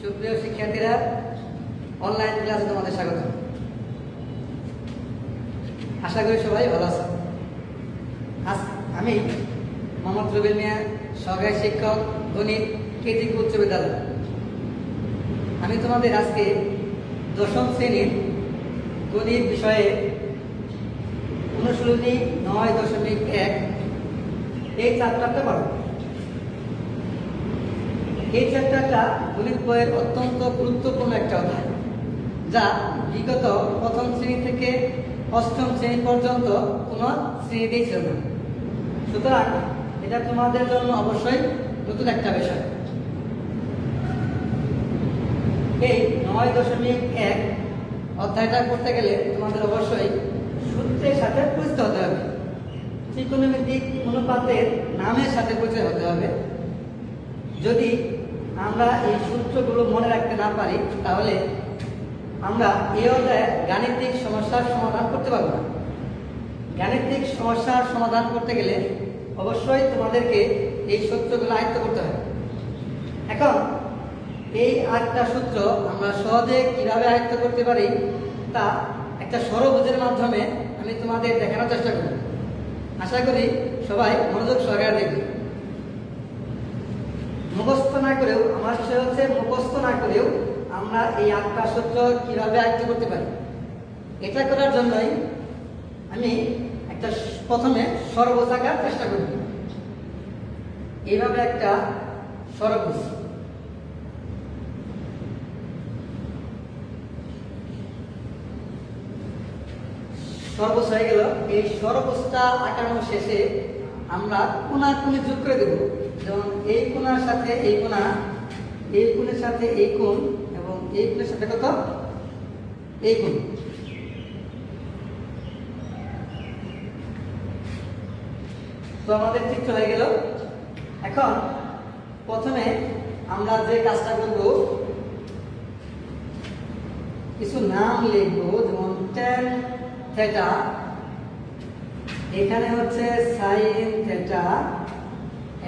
সুপ্রিয় শিক্ষার্থীরা, অনলাইন ক্লাসে তোমাদের স্বাগত। আশা করি সবাই ভালো আছো। আজ আমি মোহাম্মদ রুবেল মিয়া, সহকারী শিক্ষক, গণিত, কেন্দ্রিক উচ্চ বিদ্যালয়। আমি তোমাদের আজকে দশম শ্রেণীর গণিত বিষয়ে অনুশীলনী 9.1 এই চ্যাপ্টারটা পড়াবো। এই চ্যাপ্টারটা গণিত বইয়ের অত্যন্ত গুরুত্বপূর্ণ একটা অধ্যায়, যা বিগত প্রথম শ্রেণী থেকে অষ্টম শ্রেণী পর্যন্ত কোনো শ্রেণীতেই ছিল না। সুতরাং এটা তোমাদের জন্য অবশ্যই নতুন একটা বিষয়। এই 9.1 অধ্যায়টা করতে গেলে তোমাদের অবশ্যই সূত্রের সাথে পরিচিত হতে হবে, ত্রিকোণমিতিক অনুপাতের নামের সাথে পরিচয় হতে হবে। যদি আমরা এই সূত্রগুলো মনে রাখতে না পারি, তাহলে আমরা এই অধ্যায়ে গাণিতিক সমস্যার সমাধান করতে পারবো না। গাণিতিক সমস্যার সমাধান করতে গেলে অবশ্যই তোমাদেরকে এই সূত্রগুলো আয়ত্ত করতে হবে। এখন এই 8টা সূত্র আমরা সহজে কিভাবে আয়ত্ত করতে পারি তা একটা ষড়ভুজের মাধ্যমে আমি তোমাদের দেখানোর চেষ্টা করব। আশা করি সবাই মনোযোগ সহকারে দেখবে। মুখস্থ না করেও, আমার বিষয় হচ্ছে মুখস্থ না করেও আমরা এই 8টা সূত্র কিভাবে আয়ত্ত করতে পারি, এটা করার জন্যই আমি একটা প্রথমে ষড়ভুজ আঁকার চেষ্টা করব। এইভাবে একটা ষড়ভুজ, ষড়ভুজ হয়ে গেল। এই ষড়ভুজটা আঁকানোর শেষে আমরা কোণাকুণি যোগ করে দেব। যেমন এই কোণার সাথে এই কোণা, এই কোণের সাথে এই কোণ, এবং এই কোণের সাথে কত এই কোণ। তো আমাদের চিত্র হয়ে গেল। এখন প্রথমে আমরা যে কাজটা করব, কিছু নাম লিখবো। যেমন tan থিটা, এখানে হচ্ছে sin থিটা,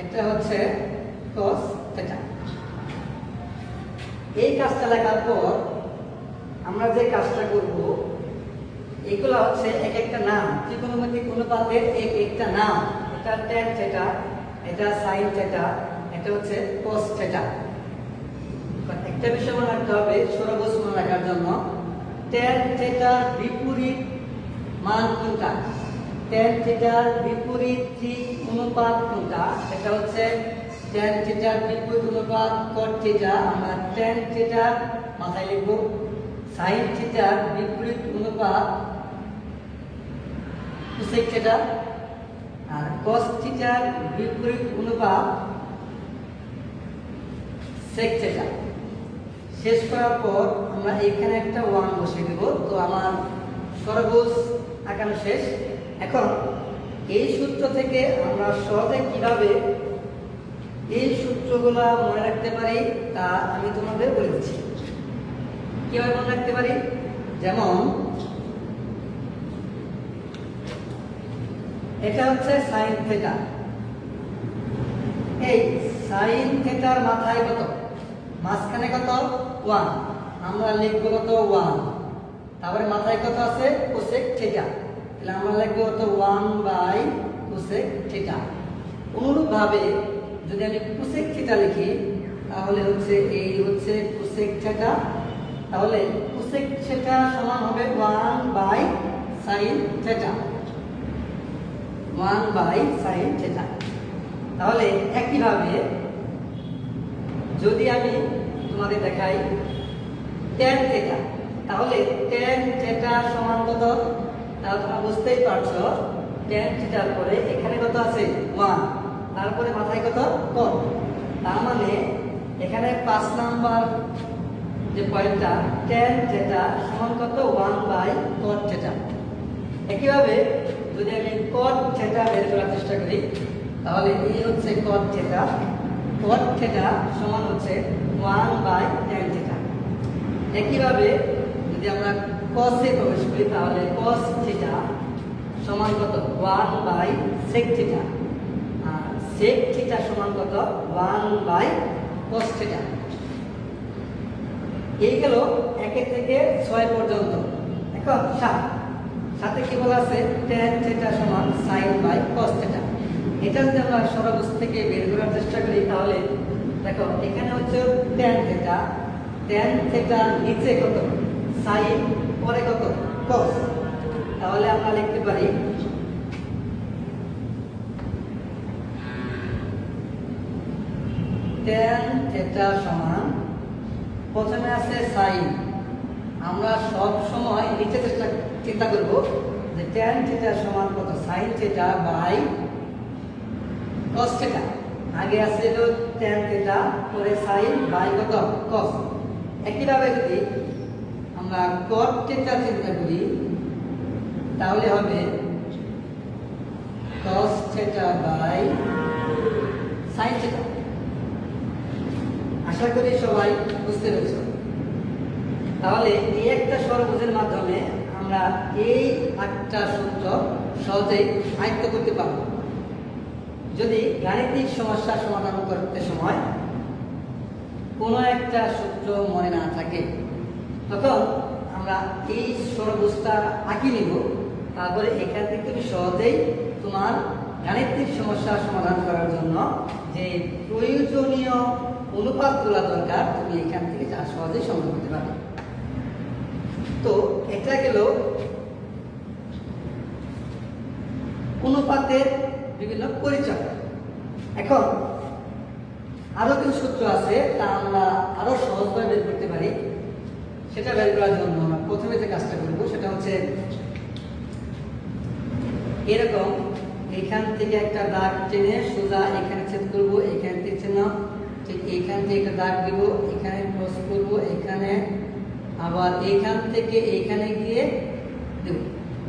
এটা হচ্ছে cos থিটা। এই কাজটা লেখার পর আমরা যে কাজটা করব, এগুলো হচ্ছে এক একটা নাম, ত্রিকোণমিতিক অনুপাতের এক একটা নাম। এটা tan থিটা, এটা sin থিটা, এটা হচ্ছে cos থিটা। একটা বিষয় মনে রাখতে হবে ষড়ভুজ মনে রাখার জন্য, tan থিটার বিপরীত মান কোনটা, tan থিটার বিপরীত ঠিক অনুপাত কোনটা, এটা হচ্ছে tan থিটার বিপরীত অনুপাত cot থিটা। আমরা tan থিটার মাথায় লিখব, sin থিটার বিপরীত অনুপাত cosec থিটা, আর cos থিটার বিপরীত অনুপাত sec থিটা। শেষ করার পর আমরা এখানে একটা 1 বসিয়ে দেব। তো আমার ষড়ভুজ আঁকানো শেষ। এখন এই সূত্র থেকে আমরা সহজে কিভাবে এই সূত্রগুলো মনে রাখতে পারি তা আমি তোমাদের বলে দিচ্ছি। কিভাবে মনে রাখতে পারি, যেমন এটা হচ্ছে sin থিটা। এই sin থিটার মাথায় কত, মাঝখানে কত 1, আমরা লিখবো কত 1। তারপরে মাথায় কত আছে cosec থিটা, তাহলে আমরা লিখবো কত 1/cosec থিটা। অনুরূপভাবে যদি আমি cosec থিটা লিখি, তাহলে হচ্ছে এই হচ্ছে cosec থিটা, তাহলে cosec থিটা সমান হবে 1/sin থিটা, 1/sin থিটা। তাহলে একইভাবে যদি আমি তোমাদের দেখাই tan থিটা, তাহলে tan থিটা সমান কত, তাহলে তোমরা বুঝতেই পারছো tan থিটার পরে এখানে কত আছে 1, তারপরে মাথায় কত cot। তার মানে এখানে 5 নাম্বার যে পয়েন্টটা, tan থিটা সমান কত 1/cot থিটা। একইভাবে যদি আমি cot থিটা বের করার চেষ্টা করি, তাহলে এই হচ্ছে cot থিটা, cot থিটা সমান হচ্ছে 1/tan থিটা। একইভাবে যদি আমরা cos এ প্রবেশ করি, তাহলে cos থিটা সমান কত 1/sec থিটা, আর sec থিটা সমান কত 1/cos থিটা। এই গেল 1 থেকে 6 পর্যন্ত। এখন 7 সাথে কি বলা আছে tan থিটা সমান sin বাই cos থিটা। এটা যদি আমরা সরলরেখা থেকে বের করার চেষ্টা করি তাহলে দেখো এখানে হচ্ছে tan থিটা নিচে কত sin পরে কত cos। তাহলে আমরা লিখতে পারি tan থিটা সমান প্রথমে আছে sin। আমরা সব সময় নিচে চিন্তা করব যে tan থিটা সমান কত sin theta by cos theta. আগে আছে তো tan থিটা পরে sin বাই কত cos। একইভাবে যদি আমরা cot থিটা চিন্তা করি তাহলে হবে cos theta by sin theta. আশা করি সবাই বুঝতে পেরেছ। তাহলে এই একটা সরলরেখার মাধ্যমে আমরা এই 8টা সূত্র সহজেই আয়ত্ত করতে পারব। যদি গাণিতিক সমস্যা সমাধান করতে সময় কোনো একটা সূত্র মনে না থাকে তখন আমরা এই সরলরেখাটা আঁকি নিব, তারপরে এখান থেকে তুমি সহজেই তোমার গাণিতিক সমস্যা সমাধান করার জন্য যে প্রয়োজনীয় অনুপাতগুলো দরকার তুমি এখান থেকে যা সহজেই সংগ্রহ করতে পারবে। তো এটা গেল অনুপাতের বিভিন্ন পরিচয়। এখন আরো কিছু সূত্র আছে তা আমরা আরো সহজভাবে বের করতে পারি। সেটা বের করার জন্য আমরা প্রথমে যে কাজটা করব সেটা হচ্ছে এরকম এখান থেকে একটা দাগ টেনে সোজা এখানে ছেদ করবো, এখান থেকে চিহ্ন ঠিক এইখান থেকে একটা দাগ দিব, এখানে ক্রস করব, এখানে আবার এইখান থেকে এইখানে গিয়ে দেব।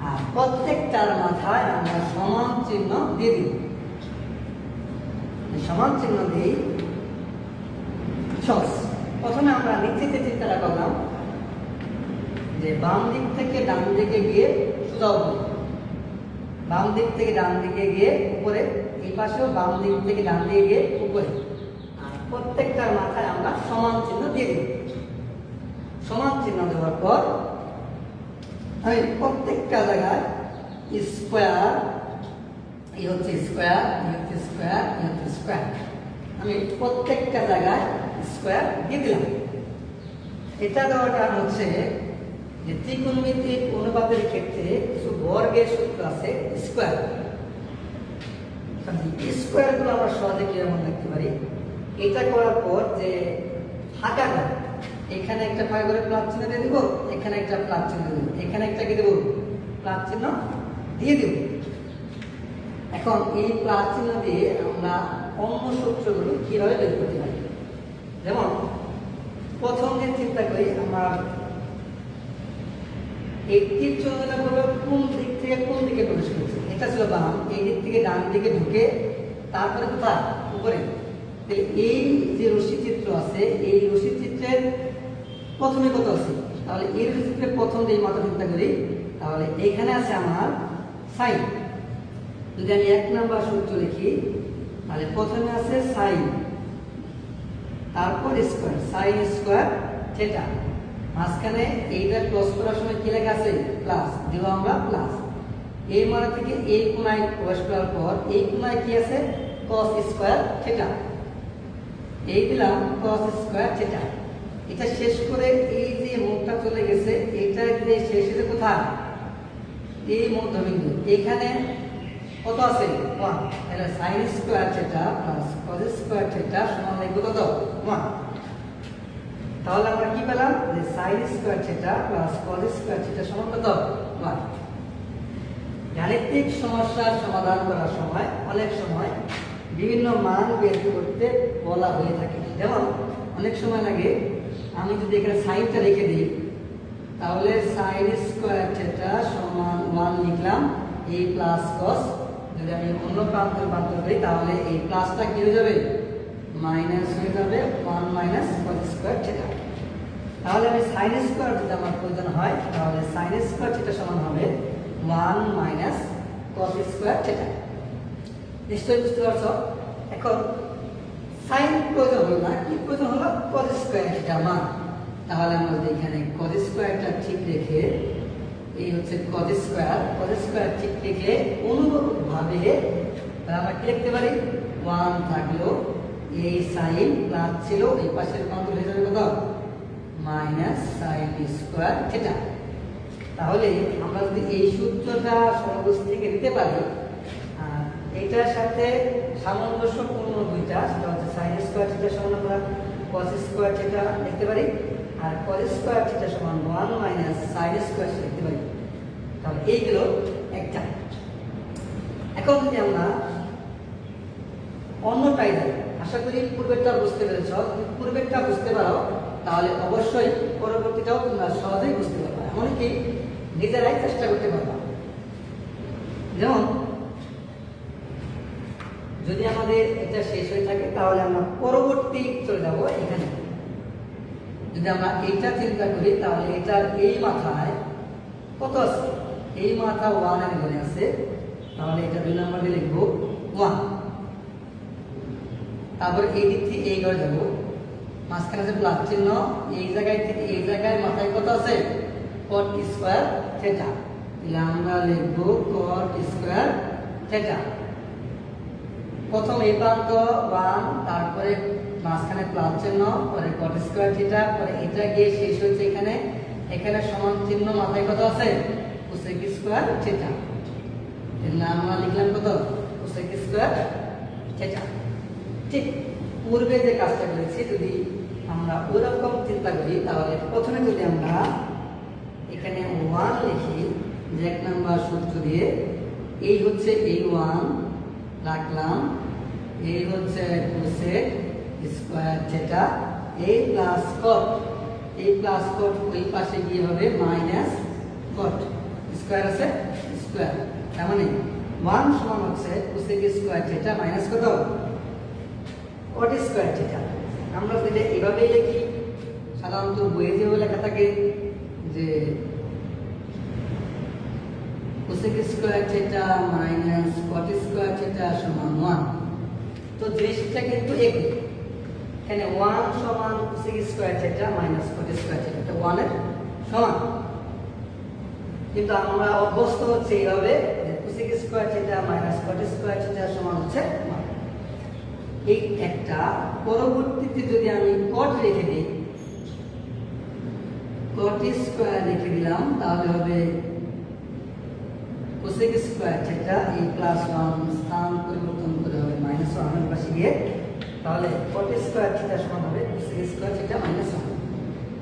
আর প্রত্যেকটার মাথায় আমরা সমান চিহ্ন দিয়ে দিব। সমান চিহ্ন দিই সহজ। প্রথমে আমরা নিচেতে চিন্তাটা করলাম যে বাম দিক থেকে ডান দিকে গিয়ে সোজা উপরে, বাম দিক থেকে ডান দিকে গিয়ে উপরে, এই পাশেও বাম দিক থেকে ডান দিকে গিয়ে উপরে। আর প্রত্যেকটার মাথায় আমরা সমান চিহ্ন দিয়ে দিব। সমান চিহ্ন দেওয়ার পর আমি প্রত্যেকটা জায়গায় স্কোয়ার, এই হচ্ছে স্কোয়ার, এই হচ্ছে স্কোয়ার, এই হচ্ছে স্কোয়ার, আমি প্রত্যেকটা জায়গায় স্কোয়ার দিয়ে দিলাম। এটা দেওয়ার কারণ হচ্ছে যে ত্রিকোণমিতিক অনুপাতের ক্ষেত্রে কিছু বর্গের সূত্র আছে স্কোয়ার। স্কোয়ার গুলো আমরা সহজে কিরকম দেখতে পারি, এটা করার পর যে ফাঁকা ঘর, এখানে একটা ফাঁকা করে প্লাস চিহ্ন দিয়ে দিব, এখানে একটা প্লাস চিহ্ন দিয়ে দিব, এখানে একটা কি দেব প্লাস চিহ্ন দিয়ে দিব। এখন এই প্লাস চিহ্ন দিয়ে আমরা অন্য সূত্রগুলো কিভাবে বের করতে পারি। যেমন প্রথম যে চিন্তা করি আমরা এই তীর চিহ্নটা হলো কোন দিক থেকে কোন দিকে প্রবেশ করছে, এটা ছিল বাম, এই দিক থেকে ডান দিকে ঢুকে তারপরে কোথায় উপরে। তাহলে এই যে রশ্মি চিত্র আছে এই রশ্মি চিত্রের প্রথমে কত আছে, তাহলে এই রশ্মি চিত্রের প্রথম যে মাথা চিন্তা করি তাহলে এখানে আছে আমার সাইন। যদি আমি 1 নাম্বার সূত্র লিখি তাহলে প্রথমে আছে সাইন, তারপর স্কোয়ার, সাইন স্কোয়ার থিটা। মাঝখানে এইটা ক্রস করার সময় কি লেখা আছে প্লাস, দিব আমরা প্লাস। এই মানে থেকে এই কোণায় প্রবেশ করার পর এই কোণায় কি আছে cos স্কোয়ার থিটা, এই দিলাম cos স্কোয়ার থিটা। এটা শেষ করে এই যে মুখটা চলে গেছে এটা যে শেষ হতে কোথায় এই মধ্যবিন্দু, এখানে কত আছে 1, তাহলে sin square theta plus cos square theta সমান লিখব কত 1। তাহলে আমরা কি পেলাম যে sin square theta plus cos square theta সমান কত 1। গাণিতিক সমস্যার সমাধান করার সময় অনেক সময় বিভিন্ন মান বের করতে বলা হয়ে থাকে। যেমন অনেক সময় লাগে আমি যদি এখানে সাইনটা রেখে দিই তাহলে sin স্কয়ার থিটা সমান 1 লিখলাম, এই প্লাস cos। যদি আমি অন্য প্রান্তে রূপান্তর করি তাহলে এই প্লাসটা কি হয়ে যাবে মাইনাস হয়ে যাবে 1 মাইনাস cos স্কয়ার থিটা। তাহলে আমি sin স্কয়ার যদি আমার প্রয়োজন হয় তাহলে sin স্কয়ার থিটা সমান হবে 1 মাইনাস cos স্কয়ার থিটা। নিশ্চয়ই বুঝতে পারছো। এখন sin প্রয়োজন হলো না, কি প্রয়োজন হলো cos স্কয়ার থিটা মান। তাহলে আমরা যদি এখানে cos স্কয়ারটা ঠিক রেখে এই হচ্ছে cos স্কয়ার ঠিক রেখে অনুরূপভাবে আমরা কি লিখতে পারি 1 থাকলো এই sin প্লাস ছিল এই পাশের মান হয়ে যাবে কত মাইনাস sin স্কয়ার থিটা। তাহলে আমরা যদি এই সূত্রটা সহজ থেকে দিতে পারি এটার সাথে সামঞ্জস্যপূর্ণ দুইটা সেটা হচ্ছে sin স্কয়ার থিটা সমান আমরা cos স্কয়ার থিটা লিখতে পারি আর cos স্কয়ার থিটা সমান 1 মাইনাস sin স্কয়ার লিখতে পারি। তাহলে এইগুলো একটা। এখন যদি আমরা অন্যটাই যাই, আশা করি পূর্বেরটা বুঝতে পেরেছ। যদি পূর্বেরটা বুঝতে পারো তাহলে অবশ্যই পরবর্তীটাও তোমরা সহজেই বুঝতে পারবে, এমনকি নিজেরাই চেষ্টা করতে পারবা। যেমন যদি আমাদের এটা শেষ হয়ে থাকে তাহলে আমরা পরবর্তী চলে যাব এখানে। যদি আমরা এইটা চিন্তা করি তাহলে এটার এই মাথায় কত আছে, এই মাথা 1 এর ঘরে আছে, তাহলে এটা 2 নম্বরে লিখব 1। তারপর এই দিক থেকে এই ঘরে যাব, মাঝখানে আছে প্লাস চিহ্ন, এই জায়গায় থেকে এই জায়গায় মাথায় কত আছে cot স্কয়ার থিটা, তাহলে আমরা লিখব cot স্কয়ার থিটা। প্রথম এই প্রান্ত 1, তারপরে মাঝখানে প্লাস চিহ্ন, পরে cot স্কয়ার থিটা, পরে এটা গিয়ে শেষ হচ্ছে এখানে, এখানে সমান চিহ্ন মাথায় কত আছে cosec স্কয়ার থিটা, তাহলে আমরা লিখলাম কত cosec স্কয়ার থিটা। ঠিক পূর্বে যে কাজটা করেছি যদি আমরা ওরকম চিন্তা করি তাহলে প্রথমে যদি আমরা এখানে 1 লিখি যে 1 নাম্বার সূত্র দিয়ে, এই হচ্ছে এই 1 রাখলাম, এই হচ্ছে cosec স্কয়ার থিটা, এই প্লাস cot, এই প্লাস cot ওই পাশে গিয়ে হবে মাইনাস cot স্কয়ার আছে স্কয়ার, তার মানে 1 সমান হচ্ছে cosec স্কয়ার থিটা মাইনাস কত cot স্কয়ার থিটা। আমরা যদি এভাবেই লিখি, সাধারণত বইয়ে যেভাবে লেখা থাকে যে cosec square theta minus cot square theta সমান 1, তো জিনিসটা কিন্তু একই। এখানে 1 সমান cosec square theta minus cot square theta, এটা 1 এর সমান। কিন্তু আমরা অভ্যস্ত হচ্ছে এইভাবে যে cosec square theta minus cot square theta সমান হচ্ছে 1। এই একটা পরবর্তীতে যদি আমি cot রেখে দিই, cot স্কয়ার রেখে দিলাম, তাহলে হবে cosec স্কয়ার থিটা এই প্লাস 1 স্থান পরিবর্তন করে হবে মাইনাস 1 এর পাশে গিয়ে, তাহলে cot স্কয়ার থিটা সমান হবে cosec স্কয়ার থিটা মাইনাস 1।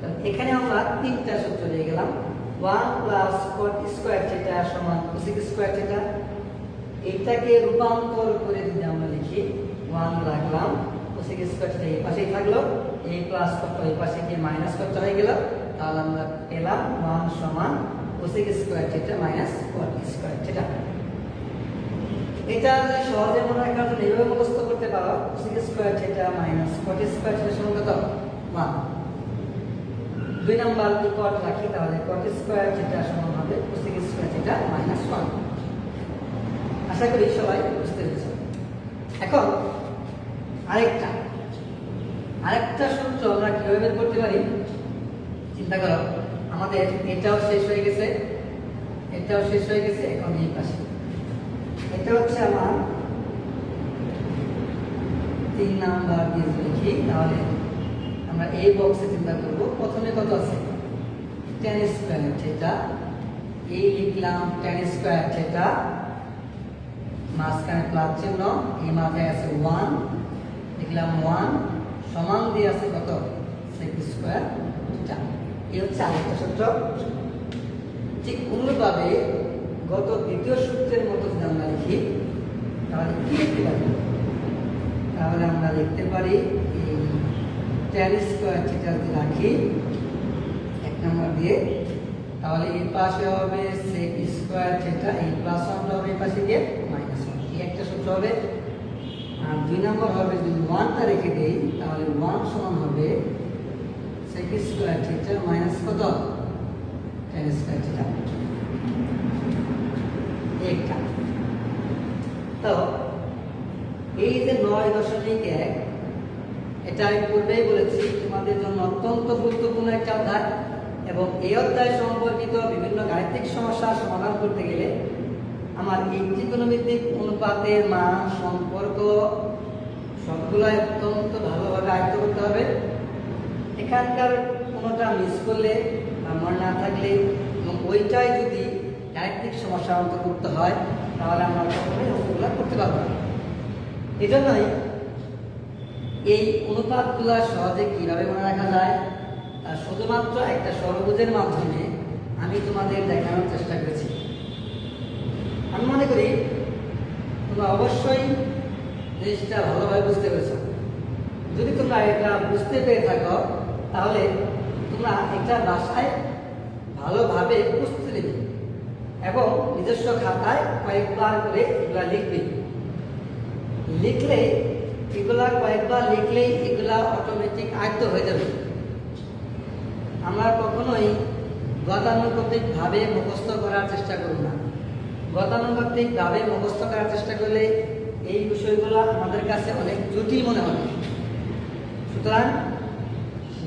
তাহলে এখানে আমরা তিনটা সূত্র পেয়ে গেলাম, 1 প্লাস cot স্কয়ার থিটা সমান cosec স্কয়ার থিটা। এটাকে রূপান্তর করে যদি আমরা লিখি 1 রাখলাম, cosec স্কয়ার থিটা এই পাশেই থাকলো, এই প্লাস কত এই পাশে গিয়ে মাইনাস কত হয়ে গেল, তাহলে আমরা পেলাম 1 সমান cosec square theta minus cot square theta. এটা যদি সহজে মনে রাখার জন্য এইভাবে মুখস্থ করতে পারো, cosec square theta minus cot square theta সমান কত 1। 2 নাম্বার যদি cot রাখি তাহলে cot স্কয়ার থিটা সমান হবে cosec স্কয়ার থিটা মাইনাস 1। আশা করি সবাই বুঝতে পেরেছো। এখন আরেকটা সূত্র আমরা কিভাবে বের করতে পারি চিন্তা করো। আমাদের এটাও শেষ হয়ে গেছে, এটাও শেষ হয়ে গেছে, এখন এই পাশে এটা হচ্ছে আমার 3 নাম্বার দিয়ে লিখি, তাহলে আমরা এই বক্সে চিন্তা করব। প্রথমে কত আছে tan স্কয়ার থিটা, এই লিখলাম tan স্কয়ার থিটা, মাঝখানে প্লাস চিহ্ন, এই মাথায় আছে 1 লিখলাম 1 সমান দিয়ে আছে কত sec স্কয়ার থিটা। এই হচ্ছে আরেকটা সূত্র। ঠিক অনুরূপভাবে গত দ্বিতীয় সূত্রের মতো যদি আমরা লিখি তাহলে কি লিখতে পারি, তাহলে আমরা লিখতে পারি এই tan স্কয়ার থিটা যদি রাখি 1 নাম্বার দিয়ে, তাহলে এই পাশে হবে sec স্কয়ার থিটা, এই প্লাস 1 হবে এই পাশে গিয়ে মাইনাস 1, এই একটা সূত্র হবে। আর 2 নাম্বার হবে যদি 1টা রেখে দেই তাহলে 1 সমান হবে sec স্কয়ার থিটা মাইনাস কত tan স্কয়ার থিটা। একটা তো এই যে 9.1 এটা আমি পূর্বেই বলেছি তোমাদের জন্য অত্যন্ত গুরুত্বপূর্ণ একটা এবং এই অধ্যায় সম্পর্কিত বিভিন্ন গাণিতিক সমস্যার সমাধান করতে গেলে আমার এই ত্রিকোণমিতিক অনুপাতের মান সম্পর্ক সবগুলো অত্যন্ত ভালোভাবে আয়ত্ত করতে হবে। এখানকার কোনোটা মিস করলে বা মনে না থাকলে এবং ওইটাই যদি গাণিতিক সমস্যার অন্তর্ভুক্ত হয় তাহলে আমরা কখনোই অঙ্কগুলো করতে পারবো না। এই জন্যই এই অনুপাতগুলো সহজে কীভাবে মনে রাখা যায় তা শুধুমাত্র একটা ষড়ভুজের মাধ্যমে আমি তোমাদের দেখানোর চেষ্টা করেছি। আমি মনে করি তোমরা অবশ্যই জিনিসটা ভালোভাবে বুঝতে পেরেছ। যদি তোমরা এটা বুঝতে পেরে থাকো তাহলে তোমরা এটা বাসায় ভালোভাবে বুঝতে নেবে এবং নিজস্ব খাতায় কয়েকবার করে এগুলা লিখবে। লিখলে এগুলা কয়েকবার লিখলেই এগুলা অটোমেটিক আয়ত্ত হয়ে যাবে। আমরা কখনোই গতানুগতিকভাবে মুখস্থ করার চেষ্টা করব না। গতানুগতিকভাবে মুখস্থ করার চেষ্টা করলে এই বিষয়গুলো আমাদের কাছে অনেক জটিল মনে হবে। সুতরাং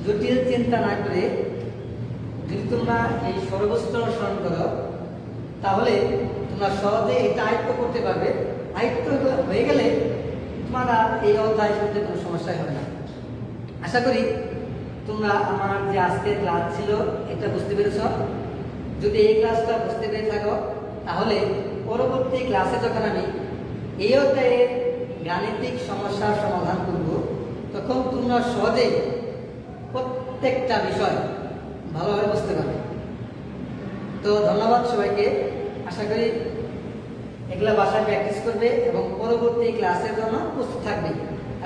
জটিল চিন্তা না করে যদি তোমরা এই সর্বস্তর অনুসরণ করো তাহলে তোমরা সহজে এটা আয়ত্ত করতে পারবে। আয়ত্ত হয়ে গেলে তোমরা এই অধ্যায় করতে কোনো সমস্যাই হবে না। আশা করি তোমরা আমার যে আজকের ক্লাস ছিল এটা বুঝতে পেরেছ। যদি এই ক্লাসটা বুঝতে পেরে থাকো তাহলে পরবর্তী ক্লাসে যখন আমি এই অধ্যায়ের গাণিতিক সমস্যার সমাধান করব তখন তোমরা সহজেই প্রত্যেকটা বিষয় ভালোভাবে বুঝতে পারবে। তো ধন্যবাদ সবাইকে। আশা করি এগুলা বাসায় প্র্যাকটিস করবে এবং পরবর্তী ক্লাসের জন্য প্রস্তুত থাকবে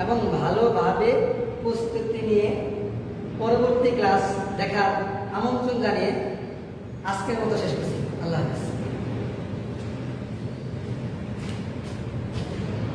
এবং ভালোভাবে প্রস্তুতি নিয়ে পরবর্তী ক্লাস দেখার আমন্ত্রণ জানিয়ে আজকের মতো শেষ করছি। আল্লাহ হাফেজ।